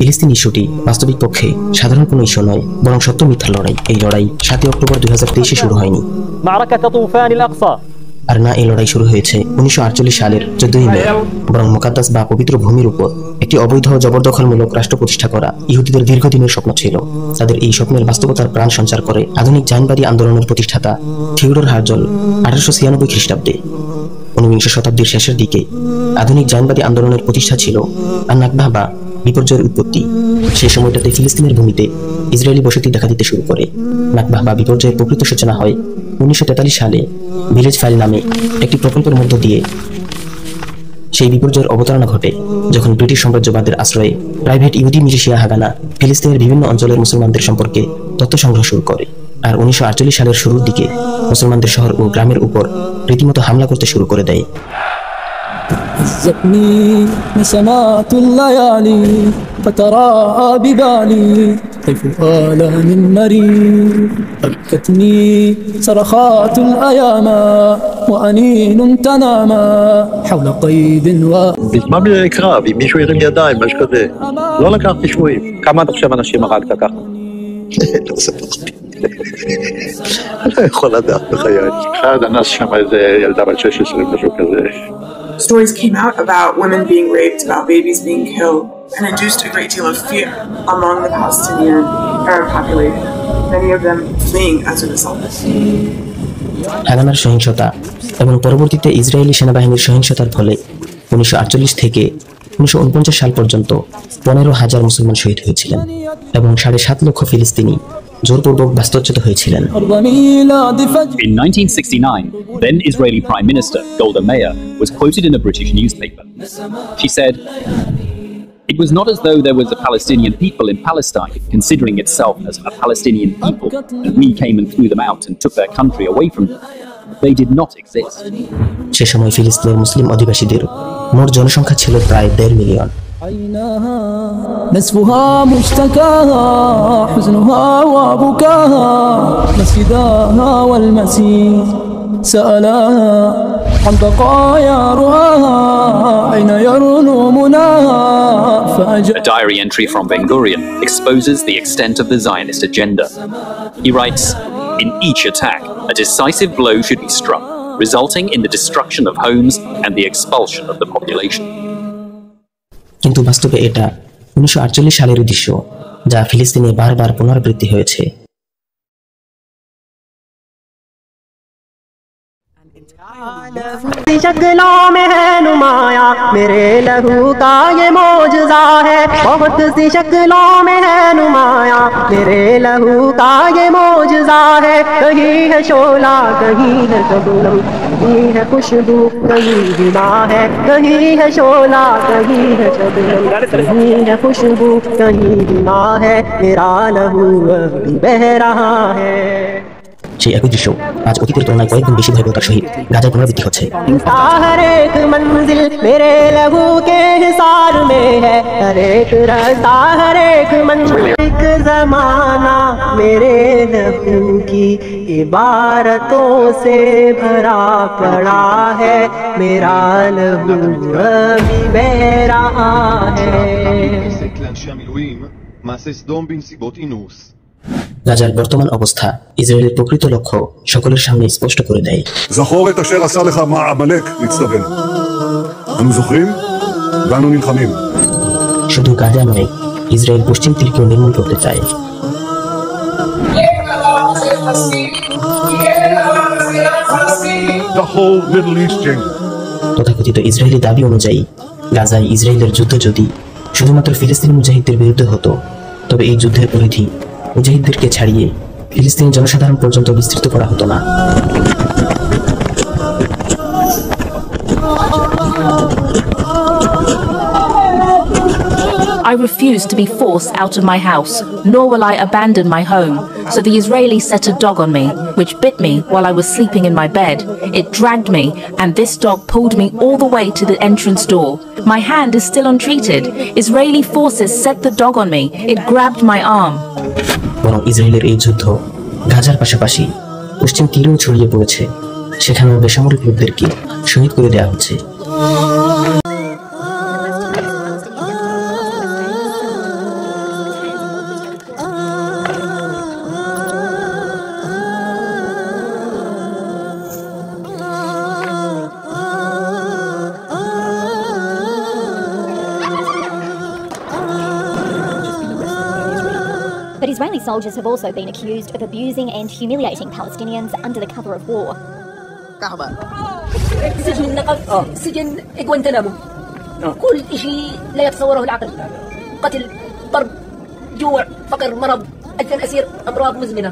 ফিলিস্তিন ইস্যুটি বাস্তবিক পক্ষে সাধারণ কোনো ইস্যু নয়, বরং সত্য মিথ্যার লড়াই। এই লড়াই 7 অক্টোবর 2023 শুরু হয়নি, আর না এই লড়াই শুরু হয়েছে 1948 সালের 14 মে, বরং মুকাদ্দাস বা পবিত্র ভূমির উপর একটি অবৈধ জবরদখলমূলক রাষ্ট্র প্রতিষ্ঠা করা ইহুদিদের দীর্ঘদিনের স্বপ্ন ছিল। তাদের এই স্বপ্নের বাস্তবতার প্রাণ সঞ্চার করে আধুনিক জাইনবাদী আন্দোলনের প্রতিষ্ঠাতা থিওডর হার্জল 1896 খ্রিস্টাব্দে। 19 শতাব্দীর শেষের দিকে আধুনিক জাইনবাদী আন্দোলনের প্রতিষ্ঠা ছিল আর নাকবা বা বিপর্যয়ের উৎপত্তি। সেই সময়টাতে ফিলিস্তিনের ভূমিতে ইসরায়েলি বসতি দেখা দিতে শুরু করে। নাকবা বা বিপর্যয়ের প্রকৃত সূচনা হয় 1943 সালে ভিলেজ ফাইল নামে একটি প্রকল্পের মধ্য দিয়ে। সেই বিপর্যয়ের অবতারণা ঘটে যখন ব্রিটিশ সাম্রাজ্যবাদের আশ্রয়ে প্রাইভেট ইহুদি মিলিশিয়া হাগানা ফিলিস্তিনের বিভিন্ন অঞ্চলের মুসলমানদের সম্পর্কে তথ্য সংগ্রহ শুরু করে। আর 1948 সালের শুরুর দিকে মুসলমানদের শহর ও গ্রামের উপর রীতিমতো হামলা করতে শুরু করে দেয়। هزتني نسمات الليالي فتراءى ببالي طيف آلام مرير أبكتني صرخات الأيام وأنين تناما حول قيد בזמן קרב, אם מישהו ירים ידיים, משהו כזה, לא לקחתי שבויים. כמה אתה חושב אנשים הרגת ככה? לא ספרתי. אני לא יכול לדעת בחיי. אחד אנס שם איזה ילדה בת 16, משהו כזה. Stories came out about women being raped, about babies being killed, and induced a great deal of fear among the Palestinian Arab population, many of them fleeing as a result. হাগানার সহিংসতা এবং পরবর্তীতে ইসরায়েলি সেনাবাহিনীর সহিংসতার ফলে 1948 থেকে 1949 সাল পর্যন্ত 15,000 মুসলমান শহীদ হয়েছিলেন এবং 7.5 লক্ষ ফিলিস্তিনি জোরপূর্বক বাস্তুচ্যুত হয়েছিলেন। In 1969, then Israeli Prime Minister Golda Meir was quoted in a British newspaper. She said, "It was not as though there was a Palestinian people in Palestine considering itself as a Palestinian people, and we came and threw them out and took their country away from them. They did not exist." সে সময় ফিলিস্তিনের মুসলিম অধিবাসীদের মোট জনসংখ্যা ছিল প্রায় 1.5 million. نسفها مشتكاها حزنها وبكاها مسجداها والمسيح سألاها عن بقايا رؤاها أين يرنو مناها A diary entry from Ben Gurion exposes the extent of the Zionist agenda. He writes, "In each attack, a decisive blow should be struck, resulting in the destruction of homes and the expulsion of the population." কিন্তু বাস্তবে এটা 1948 সালের দৃশ্য, যা ফিলিস্তিনে বারবার পুনরাবৃত্তি হয়েছে। शक्लों में है नुमाया मेरे लहू का ये मौजज़ा है, बहुत सी शक्लों में है नुमाया मेरे लहू का ये मौजज़ा है। कहीं है शोला कहीं है शबनम, कहीं है खुशबू कहीं हिमा है, कहीं है शोला कहीं है शबनम, कहीं है खुशबू कहीं हिमा है, मेरा लहू अभी बह रहा है। সেই একই দৃশ্য আজ অতীতের তুলনায় কয়েকগুণ বেশি ভয়াবহতার সহিত গাজায় পুনরাবৃত্তি হচ্ছে। हर एक मंजिल मेरे लहू के हिसार में है, हर एक रास्ता हर एक मंजिल एक जमाना मेरे लहू की इबारतों से भरा पड़ा है, मेरा लहू अभी बह रहा है। গাজার বর্তমান অবস্থা ইসরায়েলের প্রকৃত লক্ষ্য সকলের সামনে স্পষ্ট করে দেয়। זכור את אשר עשה לך מה עמלק מצטווה. אנו זוכרים ואנו נלחמים. শুধু গাজা নয়, ইসরায়েল পশ্চিম তীরকেও নির্মূল করতে চায়। The whole Middle East change. তথাকথিত ইসরায়েলি দাবি অনুযায়ী গাজায় ইসরায়েলের যুদ্ধ যদি শুধুমাত্র ফিলিস্তিনি মুজাহিদদের বিরুদ্ধে হতো, তবে এই যুদ্ধের পরিধি মুজাহিদদেরকে ছাড়িয়ে ফিলিস্তিনি জনসাধারণ পর্যন্ত বিস্তৃত করা হতো না। I refuse to be forced out of my house, nor will I abandon my home. So the Israelis set a dog on me, which bit me while I was sleeping in my bed. It dragged me, and this dog pulled me all the way to the entrance door. My hand is still untreated. Israeli forces set the dog on me. It grabbed my arm. বরং ইসরায়েলের এই যুদ্ধ গাজার পাশাপাশি পশ্চিম তীরেও ছড়িয়ে পড়েছে। সেখানেও বেসামরিক লোকদেরকে শহীদ করে দেওয়া হচ্ছে। But Israeli soldiers have also been accused of abusing and humiliating Palestinians under the cover of war. سجن النقب سجن غوانتنامو كل شيء لا يتصوره العقل قتل ضرب جوع فقر مرض أجل أسير أمراض مزمنة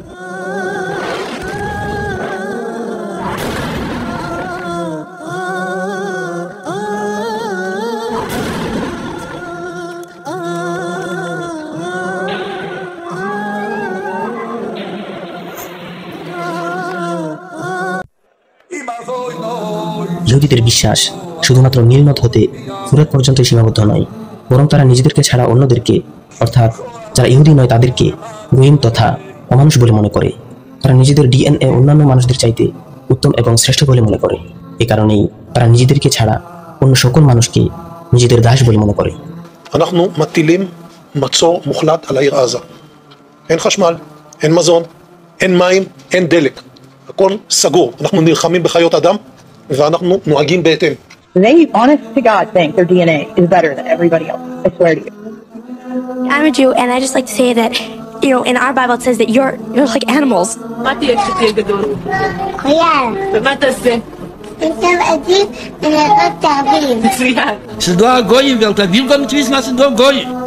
ইহুদিদের বিশ্বাস শুধুমাত্র নীল নদ হতে ফুরাত পর্যন্ত সীমাবদ্ধ নয়, বরং তারা নিজেদেরকে ছাড়া অন্যদেরকে, অর্থাৎ যারা ইহুদি নয় তাদেরকে গোয়েম তথা অমানুষ বলে মনে করে। তারা নিজেদের ডিএনএ অন্যান্য মানুষদের চাইতে উত্তম এবং শ্রেষ্ঠ বলে মনে করে। এ কারণেই তারা নিজেদেরকে ছাড়া অন্য সকল মানুষকে নিজেদের দাস বলে মনে করে। אנחנו מטילים מצור מוחלט על העיר עזה. אין חשמל, אין מזון, אין מים, אין דלק. הכל סגור. אנחנו נלחמים בחיות אדם ואנחנו נוהגים בהתאם. They, honest to God, think their DNA is better than everybody else. I swear to you. I'm a Jew, and I just like to say that, you know, in our Bible it says that you're like animals.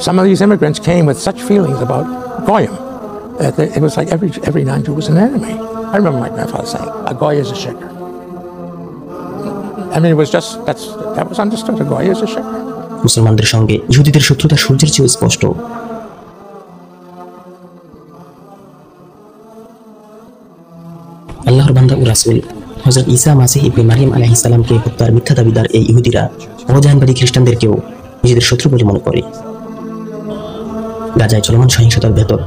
Some of these immigrants came with such feelings about Goyim that it was like every non-Jew was an enemy. I remember my grandfather saying, "A Goy is a sheker." I mean, it was just that was understood. A Goy is a sheker. মুসলমানদের সঙ্গে ইহুদিদের শত্রুতা সূর্যের চেয়েও স্পষ্ট। আল্লাহর বান্দা ও রাসূল হযরত ঈসা মাসীহ ইবনে মারইয়াম আলাইহিস সালামকে হত্যার মিথ্যা দাবিদার এই ইহুদিরা অবজাহানবাদী খ্রিস্টানদেরকেও নিজেদের শত্রু বলে মনে করে। গাজায় চলমান সহিংসতার ভেতর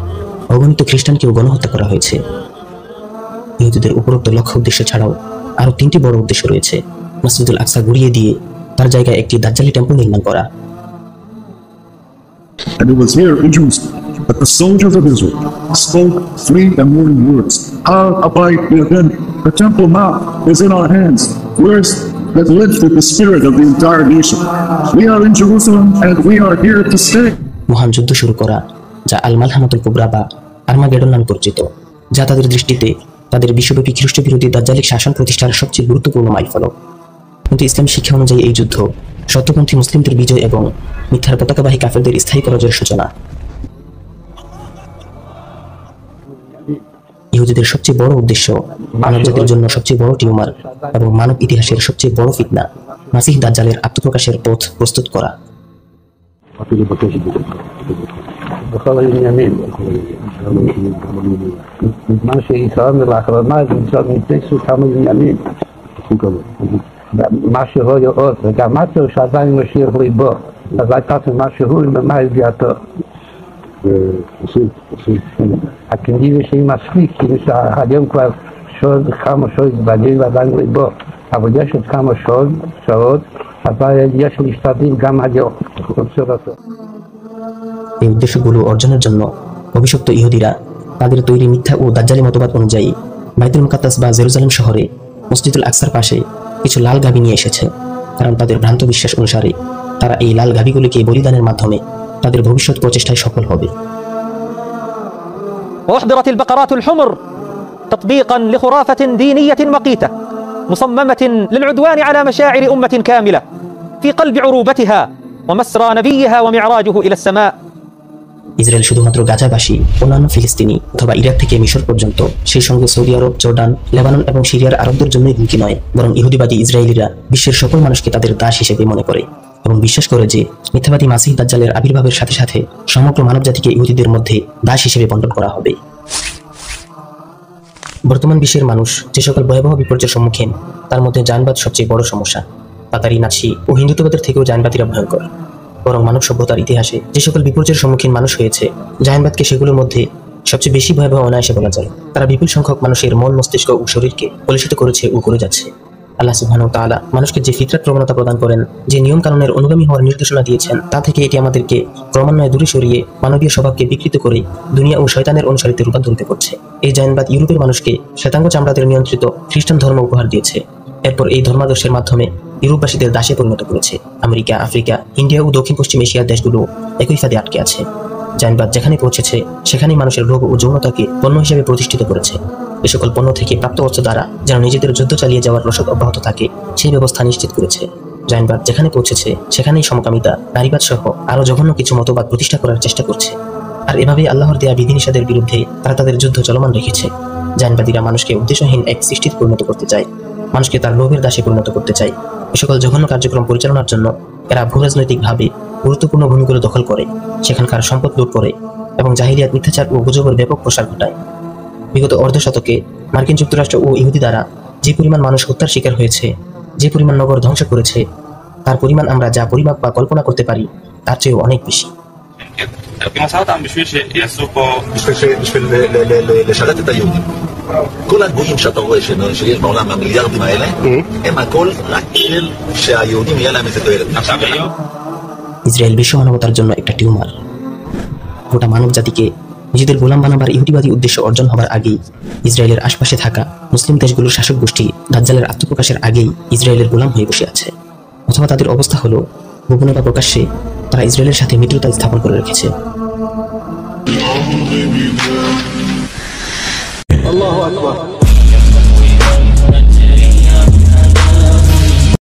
অগণিত খ্রিস্টানকেও গণহত্যা করা হয়েছে। ইহুদিদের উপরোক্ত লক্ষ্য উদ্দেশ্য ছাড়াও আরো 3টি বড় উদ্দেশ্য রয়েছে। মসজিদুল আকসা গুড়িয়ে দিয়ে তার জায়গায় একটি দাজ্জালি টেম্পল নির্মাণ করা। And it was here in Jerusalem that the soldiers of Israel spoke 3 and warning words. Har Habayit Biyadin, the Temple Mount is in our hands. Words that lifted the spirit of the entire nation. We are in Jerusalem and we are here to stay. মহান যুদ্ধ শুরু করা, যা আল মালহামাতুল কুবরা বা Armageddon নামে পরিচিত, যা তাদের দৃষ্টিতে তাদের বিশ্বব্যাপী খ্রিস্ট বিরোধী দাজ্জালিক শাসন প্রতিষ্ঠার সবচেয়ে গুরুত্বপূর্ণ মাইলফলক। কিন্তু ইসলাম শিক্ষা অনুযায়ী এই যুদ্ধ সত্যপন্থী মুসলিমদের বিজয় এবং মিথ্যার পতাকাবাহী কাফেরদের স্থায়ী পরাজয়ের সূচনা। ইহুদিদের সবচেয়ে বড় উদ্দেশ্য মানবজাতির জন্য সবচেয়ে বড় টিউমার এবং মানব ইতিহাসের সবচেয়ে বড় ফিতনা মাসিহ দাজ্জালের আত্মপ্রকাশের পথ প্রস্তুত করা। משהו עוד, וגם משהו שעדיין משאיר ליבו, אז הייתה משהו במה הביאתו. הכנראה שהיא מספיק, כאילו שהיום כבר כמה שעות בדין ועדיין ליבו, אבל יש עוד כמה שעות, אבל יש להשתדל גם היום. এই উদ্দেশ্যগুলো অর্জনের জন্য অভিশপ্ত ইহুদিরা তাদের তৈরি মিথ্যা ও দাজ্জালি মতবাদ অনুযায়ী বাইতুল মুকাদ্দাস বা জেরুজালেম শহরে মসজিদুল আকসার পাশে কিছু লাল গাভী নিয়ে এসেছে, কারণ তাদের ভ্রান্ত বিশ্বাস অনুসারে তারা এই লাল গাভীগুলিকে বলিদানের মাধ্যমে তাদের ভবিষ্যৎ প্রচেষ্টায় সফল হবে। وأحضرت البقرات الحمر تطبيقا لخرافة دينية مقيتة مصممة للعدوان على مشاعر أمة كاملة في قلب عروبتها ومسرى نبيها ومعراجه إلى السماء। ইসরায়েল শুধুমাত্র গাজাবাসী, অন্যান্য ফিলিস্তিনি অথবা ইরাক থেকে মিশর পর্যন্ত, সেই সঙ্গে সৌদি আরব, জর্ডান, লেবানন এবং সিরিয়ার আরবদের জন্যই হুমকি নয়, বরং ইহুদিবাদী ইসরায়েলিরা বিশ্বের সকল মানুষকে তাদের দাস হিসেবে মনে করে এবং বিশ্বাস করে যে মিথ্যাবাদী মাসিহ দাজ্জালের আবির্ভাবের সাথে সাথে সমগ্র মানবজাতিকে ইহুদিদের মধ্যে দাস হিসেবে বণ্টন করা হবে। বর্তমান বিশ্বের মানুষ যে সকল ভয়াবহ বিপর্যয়ের সম্মুখীন, তার মধ্যে জায়নবাদ সবচেয়ে বড় সমস্যা। তাতারি, নাৎসি ও হিন্দুত্ববাদের থেকেও জায়নবাদীরা ভয়ঙ্কর। বরং মানব সভ্যতার ইতিহাসে যে সকল বিপর্যয়ের সম্মুখীন মানুষ হয়েছে, জায়নবাদকে সেগুলোর মধ্যে সবচেয়ে বেশি ভয়াবহ অনায়াসে বলা যায়। তারা বিপুল সংখ্যক মানুষের মন, মস্তিষ্ক ও শরীরকে কলুষিত করেছে ও করে যাচ্ছে। আল্লাহ সুবহানাহু ওয়া তাআলা মানুষকে যে ফিতরাত প্রবণতা প্রদান করেন, যে নিয়ম কানুনের অনুগামী হওয়ার নির্দেশনা দিয়েছেন, তা থেকে এটি আমাদেরকে ক্রমান্বয়ে দূরে সরিয়ে মানবীয় স্বভাবকে বিকৃত করে দুনিয়া ও শয়তানের অনুসারীতে রূপান্তরিত করছে। এই জায়নবাদ ইউরোপের মানুষকে শ্বেতাঙ্গ চামড়াদের নিয়ন্ত্রিত খ্রিস্টান ধর্ম উপহার দিয়েছে। এরপর এই ধর্মাদর্শের মাধ্যমে ইউরোপবাসীদের দাসে পরিণত করেছে। আমেরিকা, আফ্রিকা, ইন্ডিয়া ও দক্ষিণ পশ্চিম এশিয়ার দেশগুলো একই ফাঁদে আটকে আছে। জায়নবাদ যেখানে পৌঁছেছে সেখানেই মানুষের লোভ ও যৌনতাকে পণ্য হিসেবে প্রতিষ্ঠিত করেছে। এ সকল পণ্য থেকে প্রাপ্ত অর্থ দ্বারা যেন নিজেদের যুদ্ধ চালিয়ে যাওয়ার রসদ অব্যাহত থাকে সেই ব্যবস্থা নিশ্চিত করেছে। জায়নবাদ যেখানে পৌঁছেছে সেখানেই সমকামিতা, নারীবাদ সহ আরো জঘন্য কিছু মতবাদ প্রতিষ্ঠা করার চেষ্টা করছে। আর এভাবেই আল্লাহর দেয়া বিধিনিষেধের বিরুদ্ধে তারা তাদের যুদ্ধ চলমান রেখেছে। জায়নবাদীরা মানুষকে উদ্দেশ্যহীন এক সৃষ্টিতে পরিণত করতে চায়, মানুষকে তার লোভের দাসে পরিণত করতে চায়। এ সকল জঘন্য কার্যক্রম পরিচালনার জন্য এরা ভূরাজনৈতিকভাবে গুরুত্বপূর্ণ ভূমিগুলো দখল করে, সেখানকার সম্পদ লুট করে এবং জাহিলিয়াত, মিথ্যাচার ও গুজবের ব্যাপক প্রসার ঘটায়। বিগত অর্ধশতকে মার্কিন যুক্তরাষ্ট্র ও ইহুদি দ্বারা যে পরিমাণ মানুষ হত্যার শিকার হয়েছে, যে পরিমাণ নগর ধ্বংস করেছে, তার পরিমাণ আমরা যা পরিমাপ বা কল্পনা করতে পারি তার চেয়েও অনেক বেশি। לשרת את היהודים. כל הגויים שאתה רואה שיש בעולם המיליארדים האלה, הם הכל רק בשביל שהיהודים יהיה להם איזה תועלת. ইসরায়েল বিশ্ব মানবতার জন্য একটা টিউমার। গোটা মানব জাতিকে নিজেদের গোলাম বানাবার ইহুদিবাদী উদ্দেশ্য অর্জন হবার আগেই ইসরায়েলের আশপাশে থাকা মুসলিম দেশগুলোর শাসক গোষ্ঠী দাজ্জালের আত্মপ্রকাশের আগেই ইসরায়েলের গোলাম হয়ে বসে আছে। অথবা তাদের অবস্থা হলো গোপনে বা প্রকাশ্যে তারা ইসরায়েলের সাথে মিত্রতা স্থাপন করে রেখেছে। আল্লাহু আকবার।